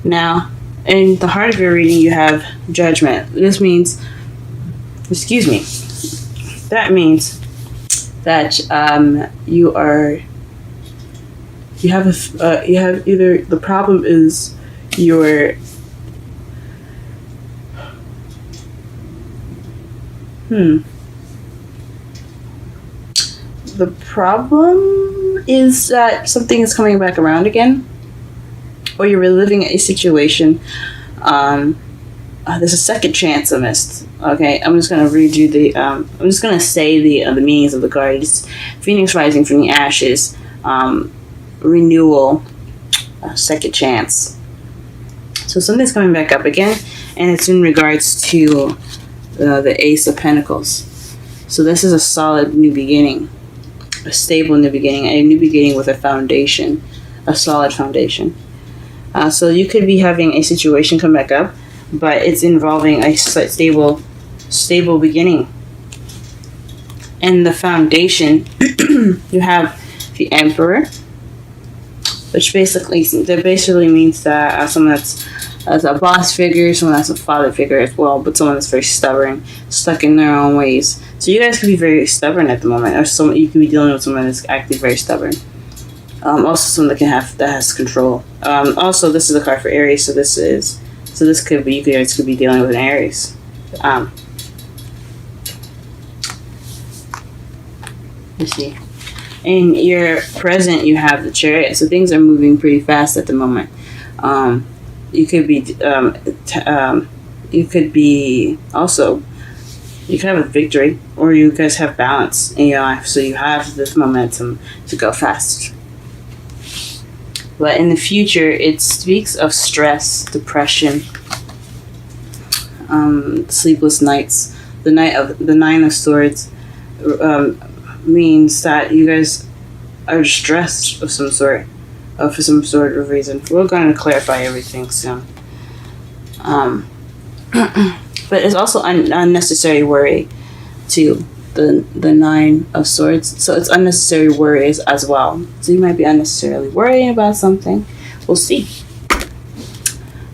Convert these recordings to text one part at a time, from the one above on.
Now, in the heart of your reading, you have Judgment. This means, excuse me, that means that you have either the problem is your the problem is that something is coming back around again, or you're reliving a situation. There's a second chance I missed. Okay, I'm just gonna read you the. I'm just gonna say the meanings of the cards. Phoenix rising from the ashes, renewal, second chance. So something's coming back up again, and it's in regards to the Ace of Pentacles. So this is a solid new beginning, a stable new beginning, a new beginning with a foundation, a solid foundation. So you could be having a situation come back up, but it's involving a stable beginning. And the foundation, you have the Emperor, which basically means that someone that's a boss figure, someone that's a father figure as well, but someone that's very stubborn, stuck in their own ways. So you guys could be very stubborn at the moment, or you could be dealing with someone that's acting very stubborn. Also, someone that has control. Also, this is a card for Aries, so this could be, you guys could be dealing with an Aries. Let's see. In your present, you have the Chariot, so things are moving pretty fast at the moment. You could have a victory, or you guys have balance in your life, so you have this momentum to go fast. But in the future, it speaks of stress, depression, sleepless nights. The Nine of Swords means that you guys are stressed of some sort, for some sort of reason. We're going to clarify everything soon. But it's also unnecessary worry too. The Nine of Swords, so it's unnecessary worries as well. So you might be unnecessarily worrying about something. We'll see.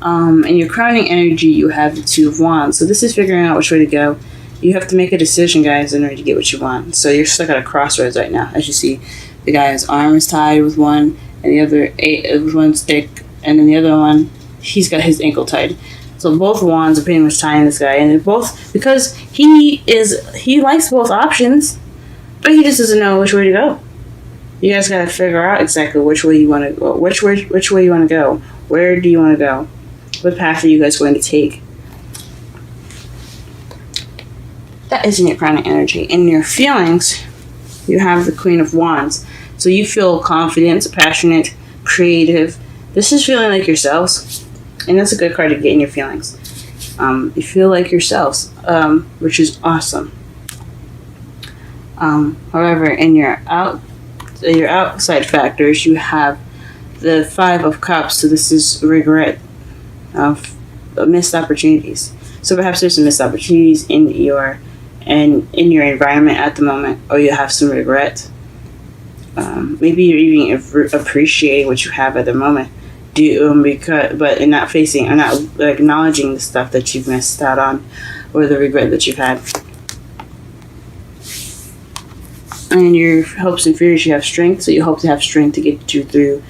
In your crowning energy, you have the Two of Wands. So this is figuring out which way to go. You have to make a decision, guys, in order to get what you want. So you're stuck at a crossroads right now. As you see, the guy's arm is tied with one, and the other with one stick, and then the other one, he's got his ankle tied. So both wands are pretty much tying this guy, and they're both, because he likes both options, but he just doesn't know which way to go. You guys gotta figure out exactly which way you want to go. Which way you want to go? Where do you want to go? What path are you guys going to take? That is in your crowning energy. In your feelings, you have the Queen of Wands. So you feel confident, passionate, creative. This is feeling like yourselves. And that's a good card to get in your feelings. You feel like yourselves, which is awesome. However, in your outside factors, you have the Five of Cups. So this is regret of missed opportunities. So perhaps there's some missed opportunities in your environment at the moment, or you have some regret. Maybe you're even appreciating what you have at the moment. But in not facing or not acknowledging the stuff that you've missed out on, or the regret that you've had. And your hopes and fears, you have strength, so you hope to have strength to get you through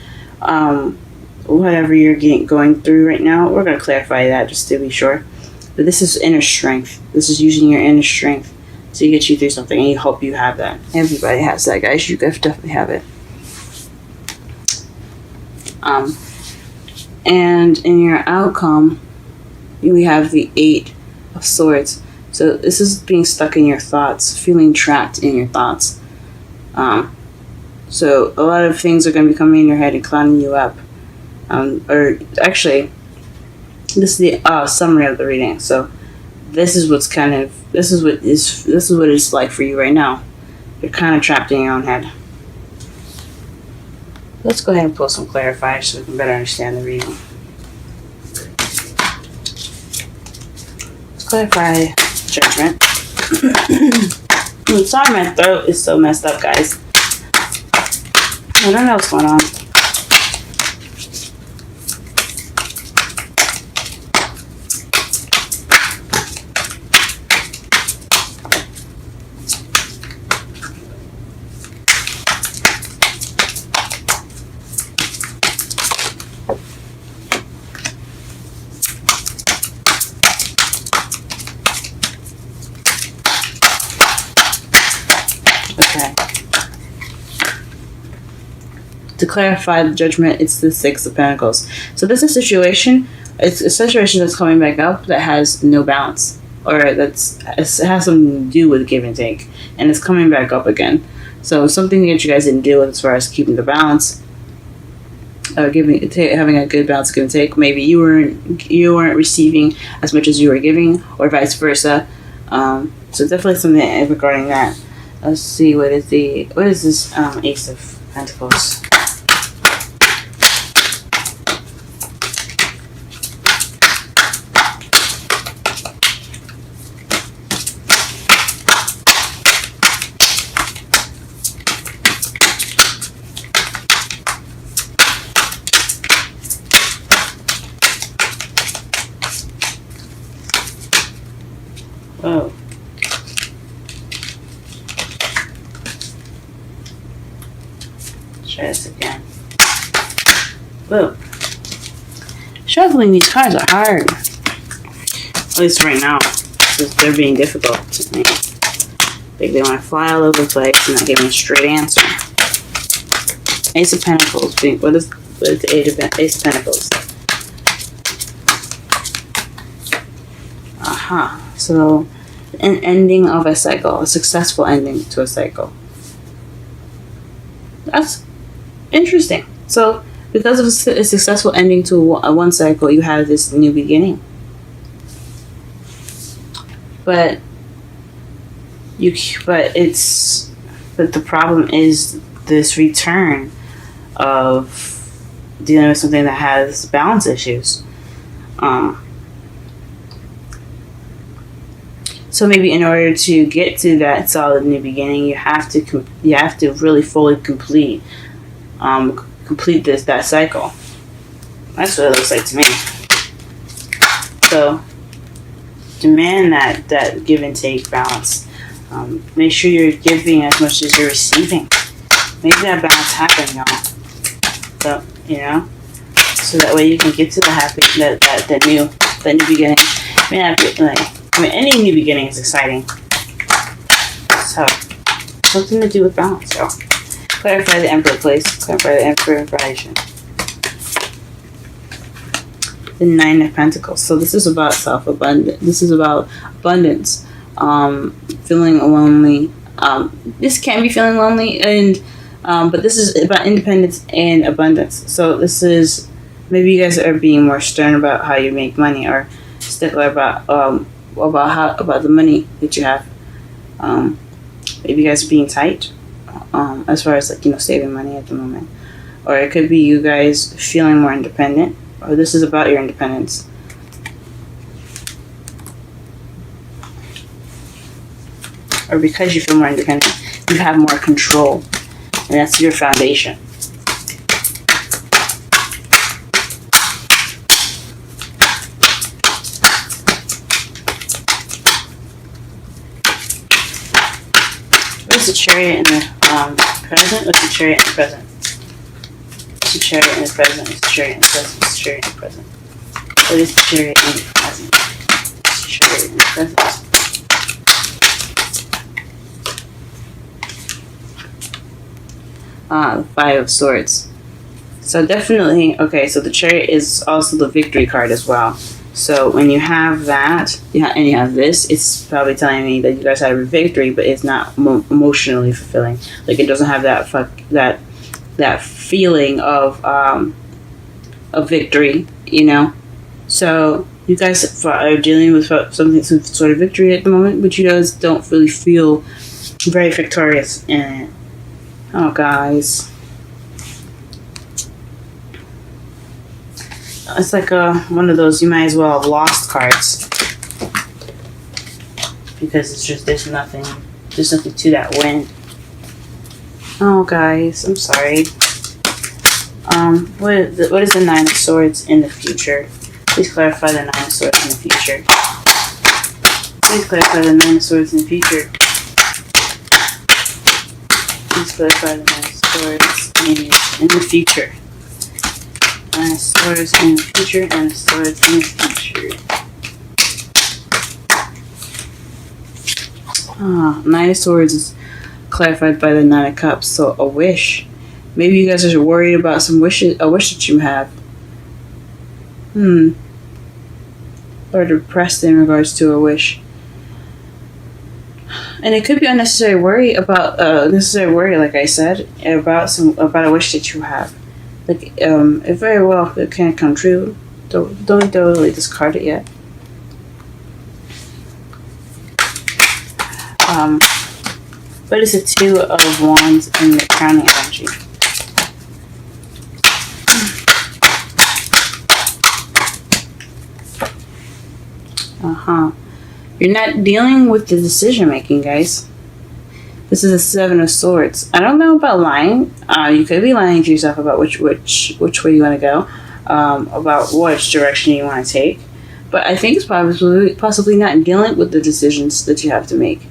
whatever you're going through right now. We're going to clarify that just to be sure. But this is inner strength. This is using your inner strength to get you through something, and you hope you have that. Everybody has that, guys. You guys definitely have it. And in your outcome, we have the Eight of Swords. So this is being stuck in your thoughts, feeling trapped in your thoughts. So a lot of things are going to be coming in your head and clouding you up. Or actually, this is the summary of the reading. So this is what it's like for you right now. You're kind of trapped in your own head. Let's go ahead and pull some clarifiers so we can better understand the reading. Let's clarify Judgment. I'm sorry, my throat is so messed up, guys. I don't know what's going on. To clarify the judgment, it's the Six of Pentacles. So this is a situation. It's a situation that's coming back up that has no balance, or it has something to do with give and take, and it's coming back up again. So something that you guys didn't deal with as far as keeping the balance, having a good balance, give and take. Maybe you weren't receiving as much as you were giving, or vice versa. So definitely something regarding that. Let's see, what is this Ace of Pentacles? Whoa. Try this again. Whoa. Shuffling these cards are hard. At least right now. Because they're being difficult to me. Like they want to fly all over the place and not give me a straight answer. Ace of Pentacles. What is the Ace of Pentacles? Aha. So, an ending of a cycle. A successful ending to a cycle. That's interesting. So, because of a successful ending to one cycle, you have this new beginning. But the problem is this return of dealing with something that has balance issues. So maybe in order to get to that solid new beginning, you have to really fully complete that cycle. That's what it looks like to me. So demand that give and take balance. Make sure you're giving as much as you're receiving. Make that balance happen, y'all. So so that way you can get to the new beginning. Any new beginning is exciting. So something to do with balance, y'all. Clarify the Emperor, please. Clarify the Emperor information. The Nine of Pentacles. So this is about self-abundance. This is about abundance. Feeling lonely. This can be feeling lonely, but this is about independence and abundance. So this is, maybe you guys are being more stern about how you make money, or stickler about the money that you have. Maybe you guys are being tight, as far as saving money at the moment, or it could be you guys feeling more independent, or this is about your independence. Or because you feel more independent, you have more control, and that's your foundation. What's the Chariot in the present? What's the Chariot in the present? What's the Chariot in the present? What's the Chariot in the present? What's the Chariot in the present? What is the Chariot in the present? What's the Chariot in the present? The Five of Swords. So definitely, okay, so the Chariot is also the victory card as well. So when you have that, and you have this, it's probably telling me that you guys have a victory, but it's not emotionally fulfilling. Like it doesn't have that feeling of victory, So you guys are dealing with some sort of victory at the moment, but you guys don't really feel very victorious in it. Oh, guys. It's like one of those you might as well have lost cards. Because it's just, there's nothing to that win. Oh, guys, I'm sorry. What is the Nine of Swords in the future? Please clarify the Nine of Swords in the future. Please clarify the Nine of Swords in the future. Please clarify the Nine of Swords in the future. Nine of Swords in the future, Nine of Swords in the future. Nine of Swords is clarified by the Nine of Cups. So a wish Maybe you guys are worried about a wish that you have. Or depressed in regards to a wish. And it could be unnecessary worry about like I said, about a wish that you have. Like it very well it can come true. Don't totally discard it yet. But it's a 2 of Wands in the crowning energy. You're not dealing with the decision making, guys. This is a 7 of Swords. I don't know about lying. You could be lying to yourself about which way you want to go, about which direction you want to take. But I think it's possibly not dealing with the decisions that you have to make.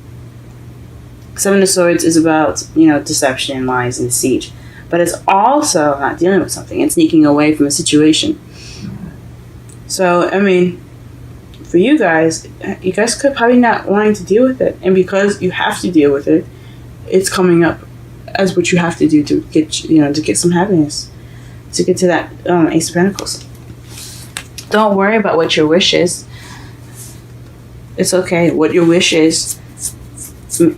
7 of Swords is about, deception, lies, and deceit. But it's also not dealing with something. It's sneaking away from a situation. So, for you guys could probably not wanting to deal with it. And because you have to deal with it, it's coming up as what you have to do to get some happiness. To get to that Ace of Pentacles. Don't worry about what your wish is. It's okay. What your wish is,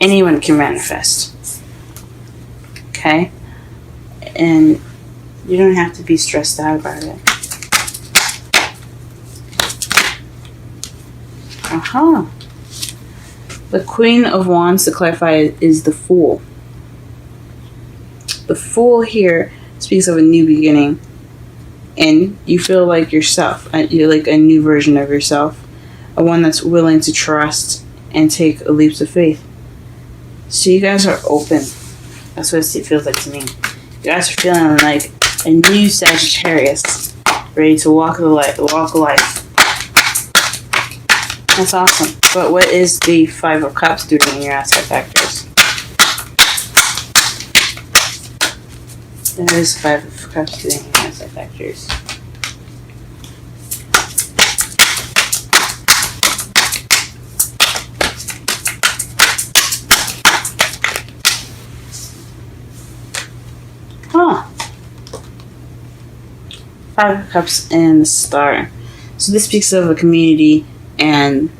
anyone can manifest. Okay? And you don't have to be stressed out about it. The Queen of Wands, to clarify, is the Fool. The Fool here speaks of a new beginning. And you feel like yourself. You're like a new version of yourself. A one that's willing to trust and take leaps of faith. So you guys are open. That's what it feels like to me. You guys are feeling like a new Sagittarius. Ready to walk life. That's awesome. But what is the 5 of Cups doing in your outside factors? What is 5 of Cups doing in your outside factors? Five of Cups and the Star. So this speaks of a community and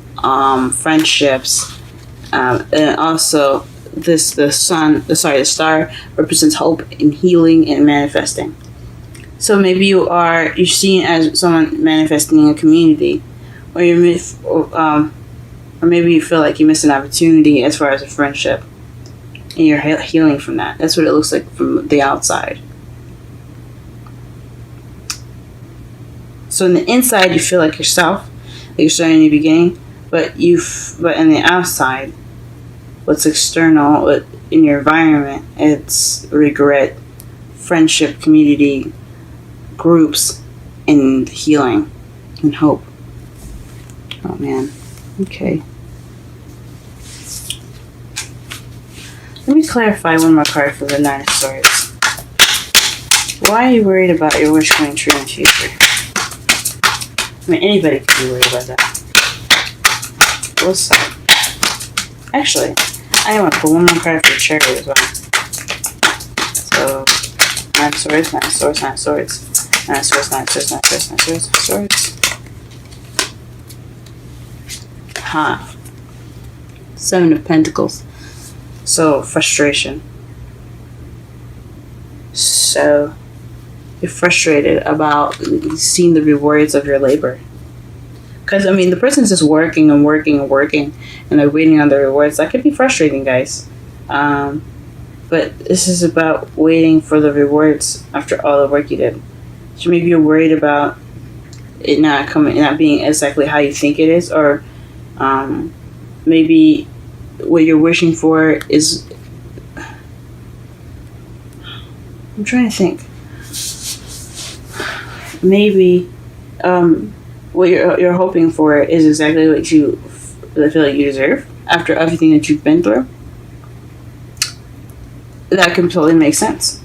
friendships, and also the star represents hope and healing and manifesting. So maybe you're seen as someone manifesting in a community, or or maybe you feel like you missed an opportunity as far as a friendship, and you're healing from that. That's what it looks like from the outside. So in the inside, you feel like yourself. You're starting a new beginning, but in the outside, what's external in your environment, it's regret, friendship, community, groups, and healing and hope. Oh man. Okay. Let me clarify one more card for the 9 of Swords. Why are you worried about your wish coming true in the future? Anybody could be worried about that. What's up? Actually, I want to pull one more card for the Chariot as well. So, 9 of Swords, 9 of Swords, 9 of Swords, 9 of Swords, 9 of Swords, 9 of Swords, 9 of Swords, 9 of Swords. 7 of Pentacles. So, frustration. So, you're frustrated about seeing the rewards of your labor. Because, the person's just working and working and working, and they're waiting on the rewards. That could be frustrating, guys. But this is about waiting for the rewards after all the work you did. So maybe you're worried about it not being exactly how you think it is, or maybe what you're wishing for is... I'm trying to think. Maybe what you're hoping for is exactly what you feel like you deserve after everything that you've been through. That can totally make sense.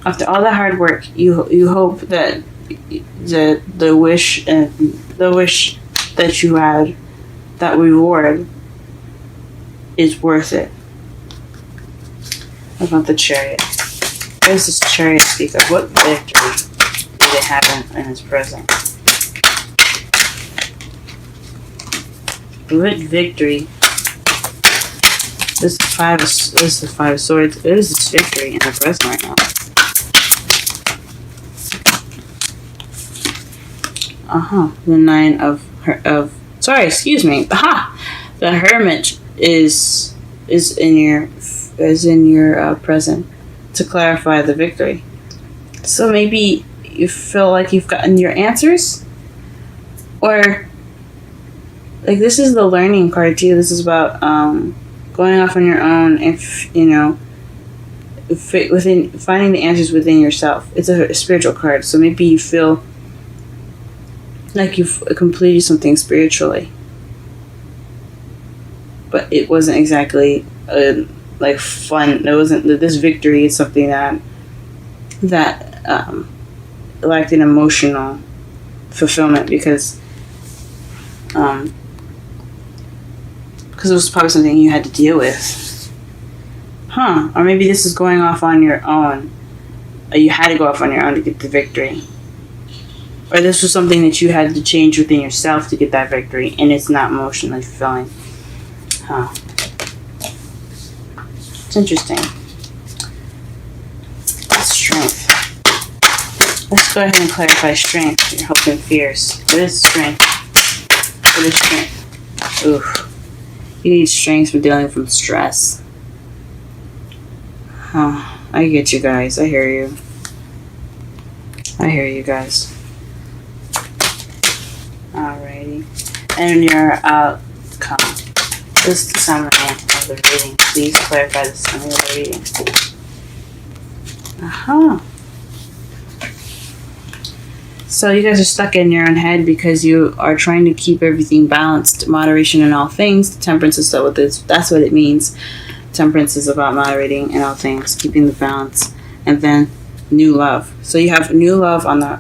After all that hard work, you hope that the wish that you had, that reward, is worth it. What about the Chariot? What does this Chariot speak of? What victory did it have in its present? What victory? This is the Five of Swords. What is this victory in the present right now? The Nine of sorry, excuse me. The Hermit is in your present to clarify the victory. So maybe you feel like you've gotten your answers, or like this is the learning card too. This is about going off on your own, if you know, within finding the answers within yourself. It's a spiritual card, so maybe you feel like you've completed something spiritually, but it wasn't exactly like fun. It wasn't. This victory is something that lacked an emotional fulfillment because it was probably something you had to deal with. Or maybe this is going off on your own. You had to go off on your own to get the victory. Or this was something that you had to change within yourself to get that victory, and it's not emotionally fulfilling. It's interesting. Strength. Let's go ahead and clarify strength, your hopes and fears. What is strength? What is strength? Oof. You need strength for dealing with stress. I get you guys. I hear you. I hear you guys. Alrighty. And your outcome. This is the summary of the reading. Please clarify the summary of the reading. So you guys are stuck in your own head because you are trying to keep everything balanced. Moderation in all things. Temperance is so that's what it means. Temperance is about moderating in all things, keeping the balance. And then new love. So you have new love on the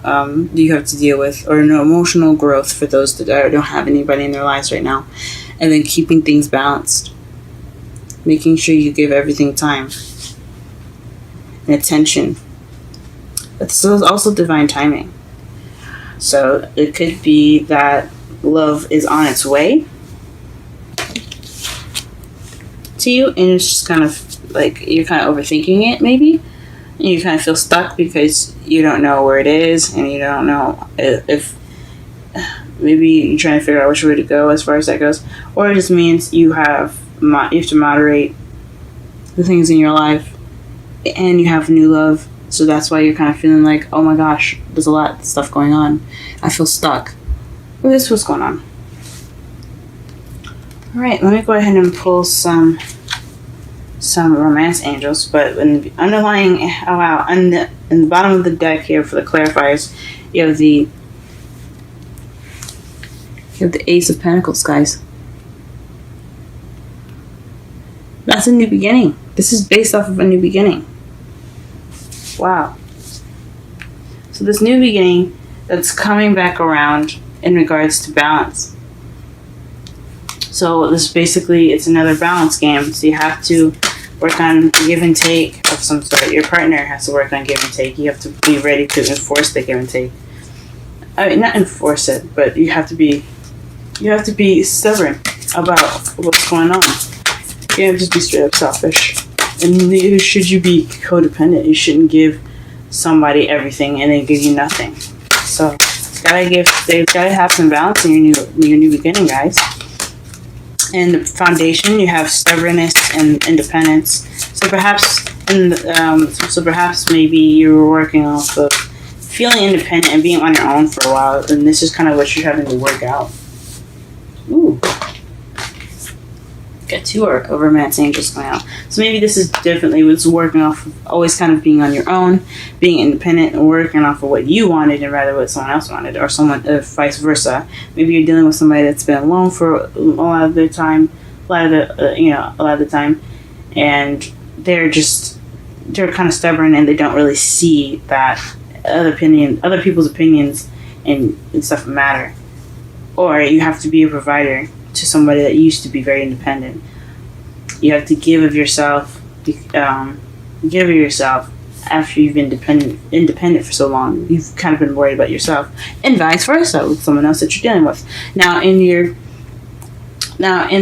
you have to deal with, or no emotional growth for those that don't have anybody in their lives right now. And then keeping things balanced. Making sure you give everything time and attention. But this is also divine timing. So it could be that love is on its way to you, and it's just kind of like you're kind of overthinking it maybe, and you kind of feel stuck because you don't know where it is, and you don't know if maybe you're trying to figure out which way to go as far as that goes, or it just means you have to moderate the things in your life, and you have new love. So that's why you're kind of feeling like, oh my gosh, there's a lot of stuff going on. I feel stuck. Well, this is what's going on. All right, let me go ahead and pull some romance angels. But in the underlying, in the bottom of the deck here for the clarifiers, you have the Ace of Pentacles, guys. That's a new beginning. This is based off of a new beginning. Wow. So this new beginning that's coming back around in regards to balance. So this basically, it's another balance game. So you have to work on give and take of some sort. Your partner has to work on give and take. You have to be ready to enforce the give and take. I mean, not enforce it, but you have to be stubborn about what's going on. You can't just be straight up selfish. And neither should you be codependent. You shouldn't give somebody everything and they give you nothing. So they've gotta have some balance in your new beginning, guys. And the foundation, you have stubbornness and independence. So perhaps maybe you were working off of feeling independent and being on your own for a while, and this is kind of what you're having to work out. Ooh. Got two romance angels going out. So maybe this is definitely what's working off of always kind of being on your own, being independent, and working off of what you wanted and rather what someone else wanted, or vice versa. Maybe you're dealing with somebody that's been alone for a lot of the time, and they're kind of stubborn and they don't really see that other people's opinions and stuff matter. Or you have to be a provider to somebody that used to be very independent. You have to give of yourself give of yourself after you've been independent for so long. You've kind of been worried about yourself, and vice versa with someone else that you're dealing with. Now in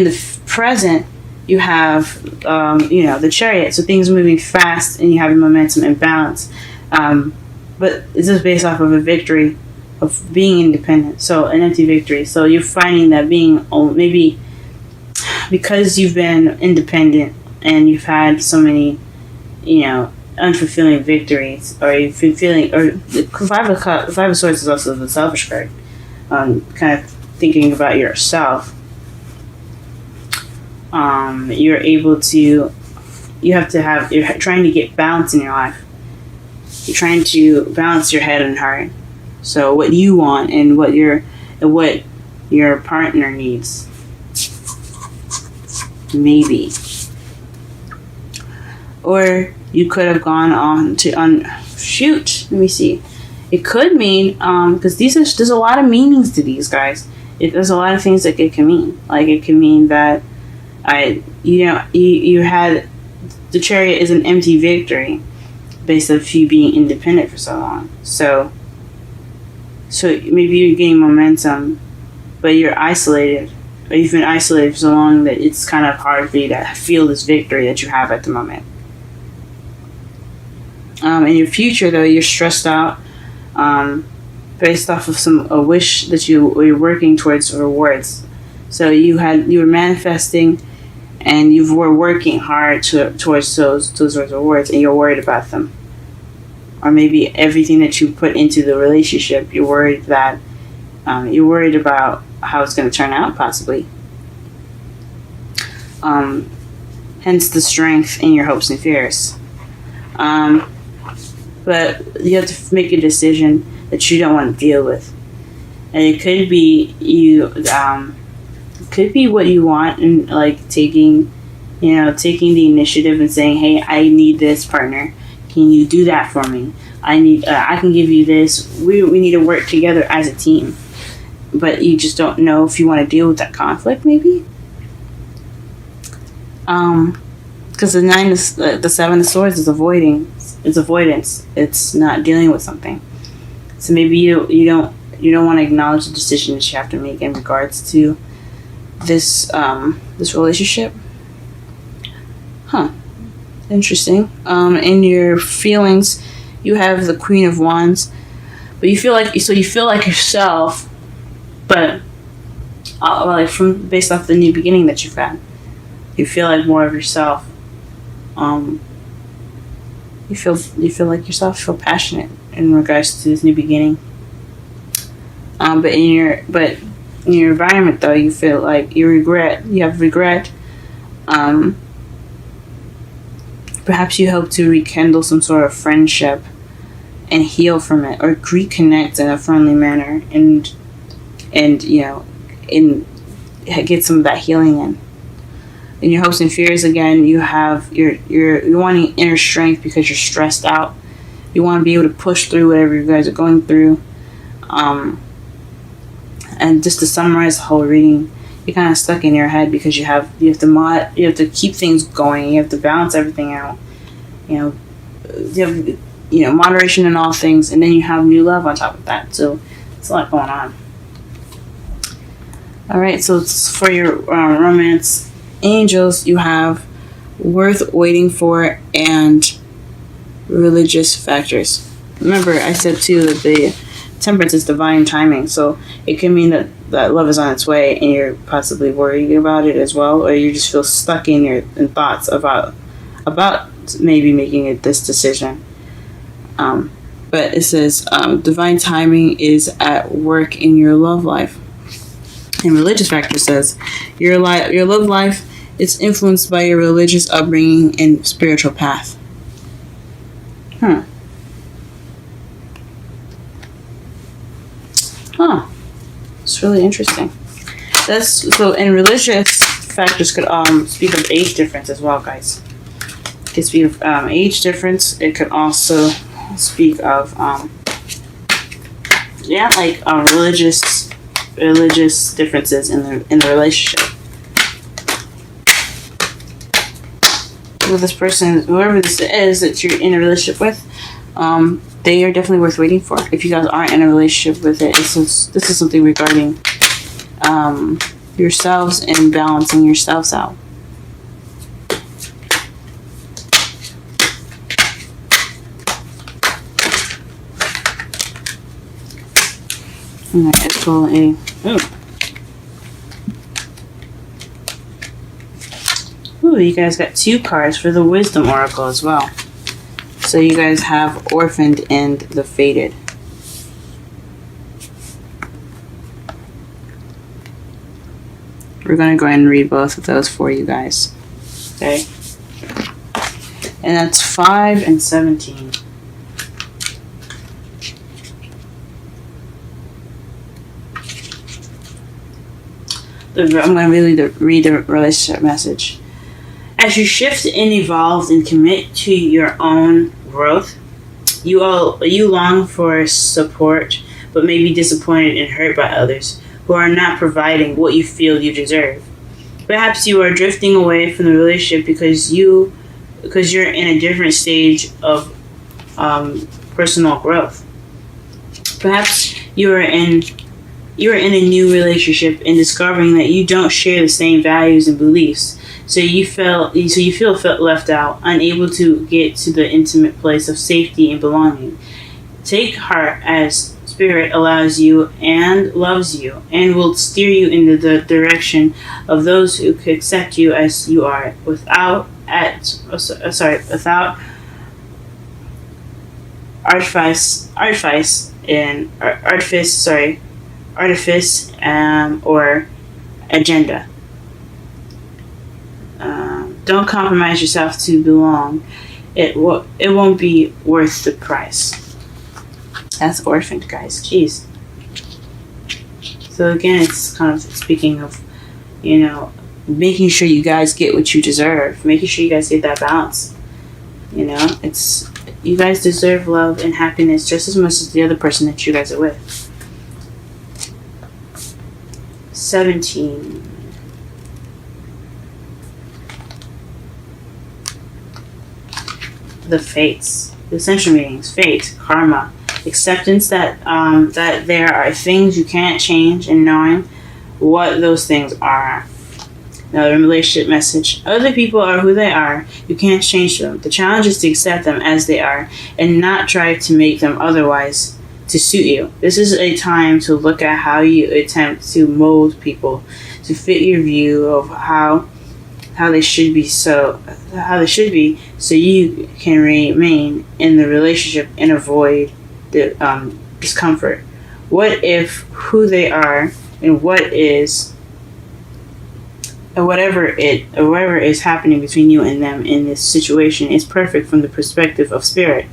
the present, you have the Chariot, so things are moving fast and you have momentum and balance. But this is based off of a victory of being independent, so an empty victory. So you're finding that being maybe because you've been independent and you've had so many, unfulfilling victories, or you've been feeling, or the Five of Swords is also the selfish card, kind of thinking about yourself. You're trying to get balance in your life. You're trying to balance your head and heart. So what you want and what your partner needs. Maybe. Or you could have gone on to let me see. It could mean because there's a lot of meanings to these, guys. There's a lot of things that it can mean. Like it can mean that you had the Chariot is an empty victory based on you being independent for so long. So maybe you're getting momentum, but you're isolated. Or you've been isolated for so long that it's kind of hard for you to feel this victory that you have at the moment. In your future, though, you're stressed out based off of a wish that you're working towards rewards. So you were manifesting, and you were working hard towards those rewards, and you're worried about them. Or maybe everything that you put into the relationship, you're worried about how it's going to turn out, possibly. Hence the strength in your hopes and fears. But you have to make a decision that you don't want to deal with, and it could be could be what you want, and like taking the initiative and saying, hey, I need this partner. Can you do that for me? I can give you this. We need to work together as a team. But you just don't know if you want to deal with that conflict, maybe. Because the Seven of Swords is avoidance. It's not dealing with something. So maybe you don't want to acknowledge the decision that you have to make in regards to this relationship. Interesting. In your feelings, you have the Queen of Wands, but you feel like yourself, but based off the new beginning that you've had, you feel like more of yourself. You feel like yourself. You feel passionate in regards to this new beginning. But in your environment, though, you feel like you have regret. Perhaps you hope to rekindle some sort of friendship and heal from it, or reconnect in a friendly manner, and get some of that healing in. In your hopes and fears, again, you're wanting inner strength because you're stressed out. You want to be able to push through whatever you guys are going through. And just to summarize the whole reading, you're kind of stuck in your head because you have to keep things going. You have to balance everything out. You have moderation in all things, and then you have new love on top of that. So it's a lot going on. All right, so it's for your romance angels, you have worth waiting for and religious factors. Remember, I said too that the Temperance is divine timing, so it can mean that love is on its way and you're possibly worried about it as well, or you just feel stuck in thoughts about maybe making this decision. But it says divine timing is at work in your love life. And religious factor says your love life is influenced by your religious upbringing and spiritual path. It's really interesting. And religious factors could speak of age difference as well, guys. It could speak of age difference. It could also speak of religious differences in the relationship. with this person, whoever this is that you're in a relationship with, they are definitely worth waiting for. If you guys aren't in a relationship with it, this is something regarding yourselves and balancing yourselves out. Alright, let's pull a... Ooh, you guys got 2 cards for the Wisdom Oracle as well. So you guys have Orphaned and the Fated. We're going to go ahead and read both of those for you guys. Okay? And that's 5 and 17. I'm going to read the relationship message. As you shift and evolve and commit to your own growth, you long for support, but may be disappointed and hurt by others who are not providing what you feel you deserve. Perhaps you are drifting away from the relationship because you're in a different stage of personal growth. Perhaps you are in a new relationship and discovering that you don't share the same values and beliefs. So you feel left out, unable to get to the intimate place of safety and belonging. Take heart, as Spirit allows you and loves you and will steer you into the direction of those who could accept you as you are, without artifice or agenda. Don't compromise yourself to belong. It won't be worth the price. That's Orphaned, guys. Jeez. So again, it's kind of speaking of, making sure you guys get what you deserve. Making sure you guys get that balance. You guys deserve love and happiness just as much as the other person that you guys are with. 17. The fates. The essential meanings. Fate. Karma. Acceptance that there are things you can't change, and knowing what those things are. Another relationship message. Other people are who they are. You can't change them. The challenge is to accept them as they are and not try to make them otherwise to suit you. This is a time to look at how you attempt to mold people to fit your view of how they should be, so you can remain in the relationship and avoid the discomfort. What if who they are and whatever is happening between you and them in this situation is perfect from the perspective of Spirit?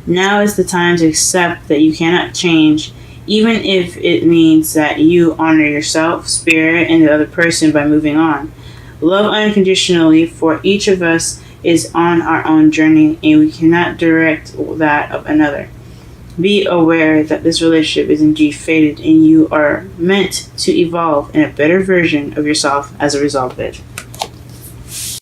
Now is the time to accept that you cannot change, even if it means that you honor yourself, Spirit, and the other person by moving on. Love unconditionally, for each of us is on our own journey, and we cannot direct that of another. Be aware that this relationship is indeed fated, and you are meant to evolve in a better version of yourself as a result of it.